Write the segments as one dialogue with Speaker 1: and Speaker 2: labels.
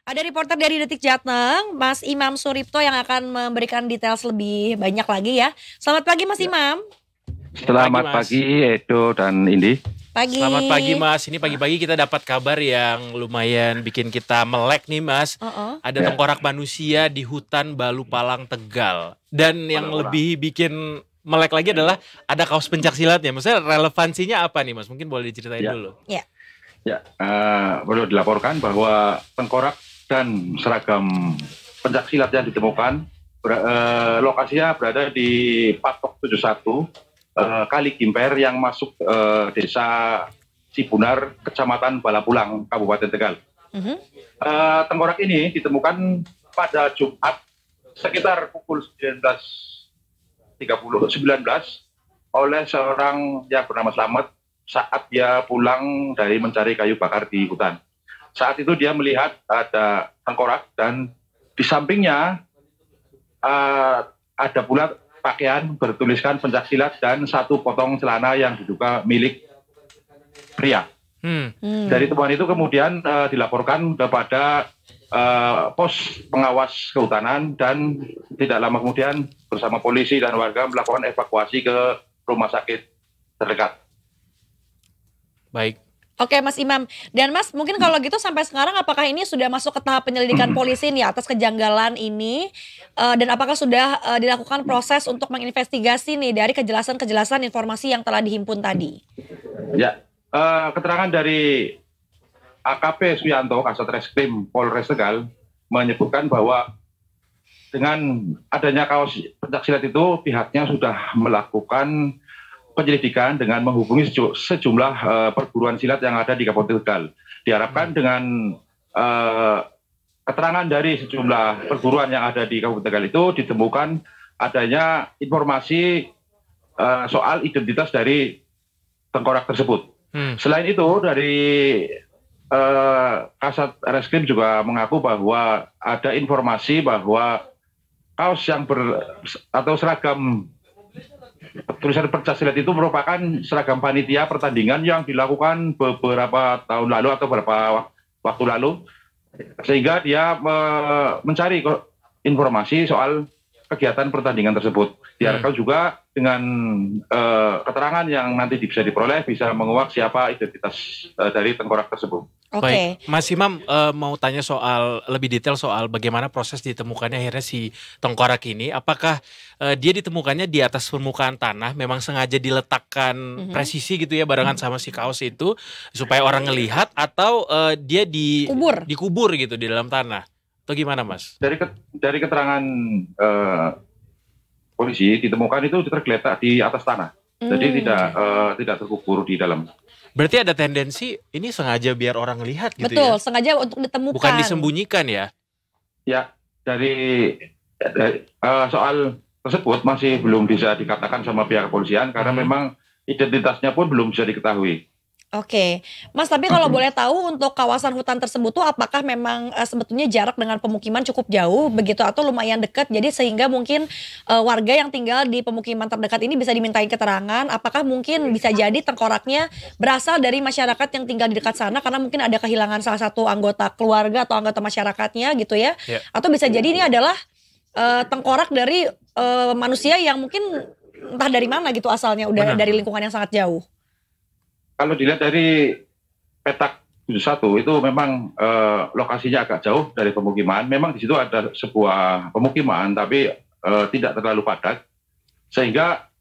Speaker 1: Ada reporter dari Detik Jateng, Mas Imam Suripto yang akan memberikan details lebih banyak lagi ya. Selamat pagi Mas
Speaker 2: Ya.
Speaker 1: Imam.
Speaker 2: Selamat pagi Edo dan Indi.
Speaker 1: Pagi.
Speaker 3: Selamat pagi Mas, ini pagi-pagi kita dapat kabar yang lumayan bikin kita melek nih Mas. Ada tengkorak manusia di hutan Balu Palang Tegal. Dan yang lebih bikin melek lagi adalah ada kaos pencaksilatnya. Maksudnya relevansinya apa nih Mas? Mungkin boleh diceritain dulu.
Speaker 2: Perlu dilaporkan bahwa tengkorak dan seragam pencaksilat yang ditemukan lokasinya berada di Patok 71 Kali Gimper yang masuk desa Cibunar, Kecamatan Balapulang, Kabupaten Tegal. Tengkorak ini ditemukan pada Jumat sekitar pukul 19 oleh seorang yang bernama Slamet saat dia pulang dari mencari kayu bakar di hutan. Saat itu dia melihat ada tengkorak dan di sampingnya ada pula pakaian bertuliskan pencaksilat dan satu potong celana yang diduga milik pria. Dari temuan itu kemudian dilaporkan kepada pos pengawas kehutanan dan tidak lama kemudian bersama polisi dan warga melakukan evakuasi ke rumah sakit terdekat.
Speaker 3: Baik.
Speaker 1: Oke Mas Imam, dan Mas mungkin kalau gitu sampai sekarang apakah ini sudah masuk ke tahap penyelidikan polisi nih atas kejanggalan ini dan apakah sudah dilakukan proses untuk menginvestigasi nih dari kejelasan informasi yang telah dihimpun tadi?
Speaker 2: Ya, keterangan dari AKP Suyanto, Kasat Reskrim Polres Tegal menyebutkan bahwa dengan adanya kaos pencaksilat itu pihaknya sudah melakukan penyelidikan dengan menghubungi sejumlah perguruan silat yang ada di Kabupaten Tegal. Diharapkan dengan keterangan dari sejumlah perguruan yang ada di Kabupaten Tegal itu ditemukan adanya informasi soal identitas dari tengkorak tersebut. Selain itu dari Kasat Reskrim juga mengaku bahwa ada informasi bahwa kaos yang atau seragam tulisan pencaksilat itu merupakan seragam panitia pertandingan yang dilakukan beberapa tahun lalu atau beberapa waktu lalu, sehingga dia mencari informasi soal kegiatan pertandingan tersebut. Diharapkan juga dengan keterangan yang nanti bisa diperoleh bisa menguak siapa identitas dari tengkorak tersebut.
Speaker 3: Baik, Mas Imam mau tanya soal lebih detail soal bagaimana proses ditemukannya akhirnya si tengkorak ini. Apakah dia ditemukannya di atas permukaan tanah, memang sengaja diletakkan presisi gitu ya barengan sama si kaos itu supaya orang ngelihat, atau dia dikubur gitu di dalam tanah? Atau gimana Mas?
Speaker 2: Dari keterangan polisi ditemukan itu tergeletak di atas tanah, jadi tidak terkubur di dalam.
Speaker 3: Berarti ada tendensi ini sengaja biar orang lihat gitu.
Speaker 1: Betul,
Speaker 3: ya?
Speaker 1: Sengaja untuk ditemukan.
Speaker 3: Bukan disembunyikan ya?
Speaker 2: Ya, dari soal tersebut masih belum bisa dikatakan sama pihak kepolisian karena memang identitasnya pun belum bisa diketahui.
Speaker 1: Oke, Mas, tapi kalau boleh tahu untuk kawasan hutan tersebut tuh apakah memang sebetulnya jarak dengan pemukiman cukup jauh begitu atau lumayan dekat, jadi sehingga mungkin warga yang tinggal di pemukiman terdekat ini bisa dimintain keterangan apakah mungkin bisa jadi tengkoraknya berasal dari masyarakat yang tinggal di dekat sana karena mungkin ada kehilangan salah satu anggota keluarga atau anggota masyarakatnya gitu ya, atau bisa jadi ini adalah tengkorak dari manusia yang mungkin entah dari mana gitu asalnya, udah dari lingkungan yang sangat jauh.
Speaker 2: Kalau dilihat dari petak 71 itu memang lokasinya agak jauh dari pemukiman. Memang di situ ada sebuah pemukiman tapi tidak terlalu padat, sehingga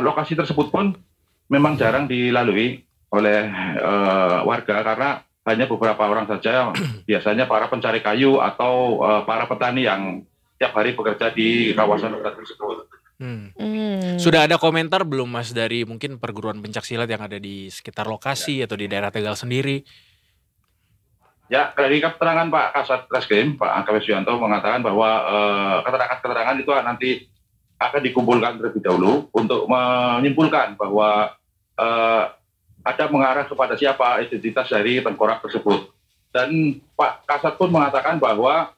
Speaker 2: lokasi tersebut pun memang jarang dilalui oleh warga karena hanya beberapa orang saja, biasanya para pencari kayu atau para petani yang tiap hari bekerja di kawasan hutan tersebut.
Speaker 3: Sudah ada komentar belum Mas dari mungkin perguruan pencaksilat yang ada di sekitar lokasi atau di daerah Tegal sendiri?
Speaker 2: Ya, dari keterangan Pak Kasat Reskrim, Pak AKP Suyanto mengatakan bahwa keterangan-keterangan itu nanti akan dikumpulkan terlebih dahulu untuk menyimpulkan bahwa ada mengarah kepada siapa identitas dari tengkorak tersebut. Dan Pak Kasat pun mengatakan bahwa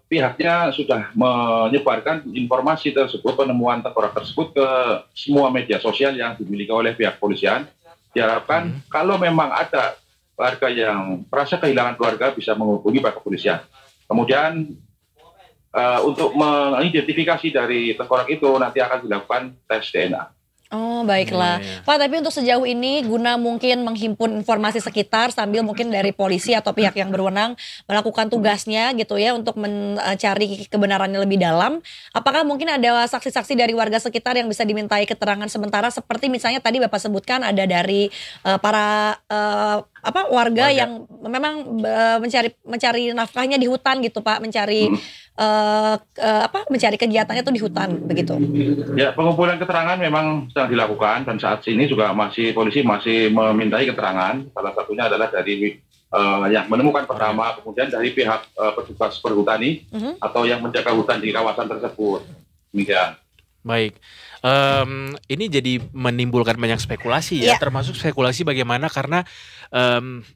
Speaker 2: pihaknya sudah menyebarkan informasi tersebut, penemuan tengkorak tersebut ke semua media sosial yang dimiliki oleh pihak kepolisian. Diharapkan kalau memang ada warga yang merasa kehilangan keluarga bisa menghubungi pihak kepolisian. Kemudian untuk mengidentifikasi dari tengkorak itu nanti akan dilakukan tes DNA.
Speaker 1: Oh baiklah, Pak. Tapi untuk sejauh ini guna mungkin menghimpun informasi sekitar sambil mungkin dari polisi atau pihak yang berwenang melakukan tugasnya gitu ya untuk mencari kebenarannya lebih dalam. Apakah mungkin ada saksi-saksi dari warga sekitar yang bisa dimintai keterangan sementara seperti misalnya tadi Bapak sebutkan ada dari para warga yang memang mencari nafkahnya di hutan gitu Pak, mencari mencari kegiatannya tuh di hutan begitu.
Speaker 2: Ya, pengumpulan keterangan memang sedang dilakukan dan saat ini juga polisi masih memintai keterangan. Salah satunya adalah dari yang menemukan pertama, kemudian dari pihak petugas perhutani atau yang menjaga hutan di kawasan tersebut. Demikian.
Speaker 3: Baik. Ini jadi menimbulkan banyak spekulasi ya, termasuk spekulasi bagaimana karena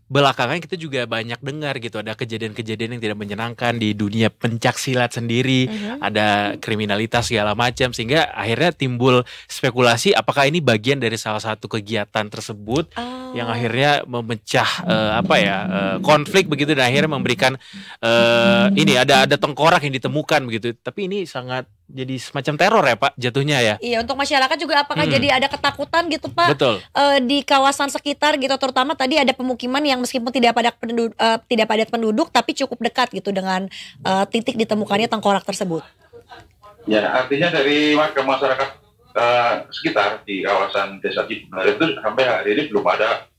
Speaker 3: belakangan kita juga banyak dengar gitu ada kejadian-kejadian yang tidak menyenangkan di dunia pencaksilat sendiri, ada kriminalitas segala macam sehingga akhirnya timbul spekulasi apakah ini bagian dari salah satu kegiatan tersebut yang akhirnya memecah konflik begitu dan akhirnya memberikan ini ada tengkorak yang ditemukan begitu. Tapi ini sangat jadi semacam teror ya Pak jatuhnya ya.
Speaker 1: Iya, untuk masyarakat juga apakah jadi ada ketakutan gitu Pak?
Speaker 3: Betul.
Speaker 1: Di kawasan sekitar gitu, terutama tadi ada pemukiman yang meskipun tidak padat penduduk tapi cukup dekat gitu dengan titik ditemukannya tengkorak tersebut.
Speaker 2: Ya, artinya dari warga masyarakat sekitar di kawasan Desa Cibungar itu sampai hari ini belum ada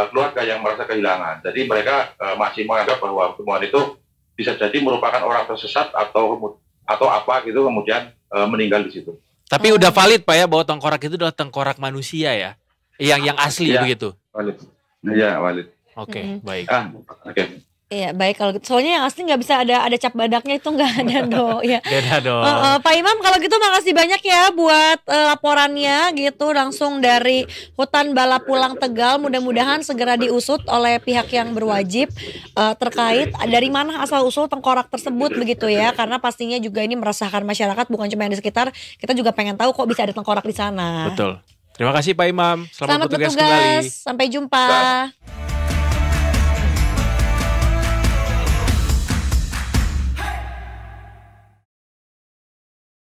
Speaker 2: keluarga yang merasa kehilangan. Jadi mereka masih menganggap bahwa temuan itu bisa jadi merupakan orang tersesat atau apa gitu kemudian meninggal di situ.
Speaker 3: Tapi udah valid Pak ya bahwa tengkorak itu adalah tengkorak manusia ya, yang asli begitu.
Speaker 2: Valid. Iya valid.
Speaker 3: Oke, baik.
Speaker 2: Oke.
Speaker 1: Iya baik kalau gitu. Soalnya yang asli nggak bisa ada cap badaknya itu nggak ada dong. Ya.
Speaker 3: Beda dong.
Speaker 1: Pak Imam kalau gitu makasih banyak ya buat laporannya gitu langsung dari Hutan Balapulang Tegal. Mudah-mudahan segera diusut oleh pihak yang berwajib terkait dari mana asal usul tengkorak tersebut begitu ya. Karena pastinya juga ini meresahkan masyarakat bukan cuma yang di sekitar. Kita juga pengen tahu kok bisa ada tengkorak di sana.
Speaker 3: Betul. Terima kasih Pak Imam. Selamat bertugas kembali.
Speaker 1: Sampai jumpa.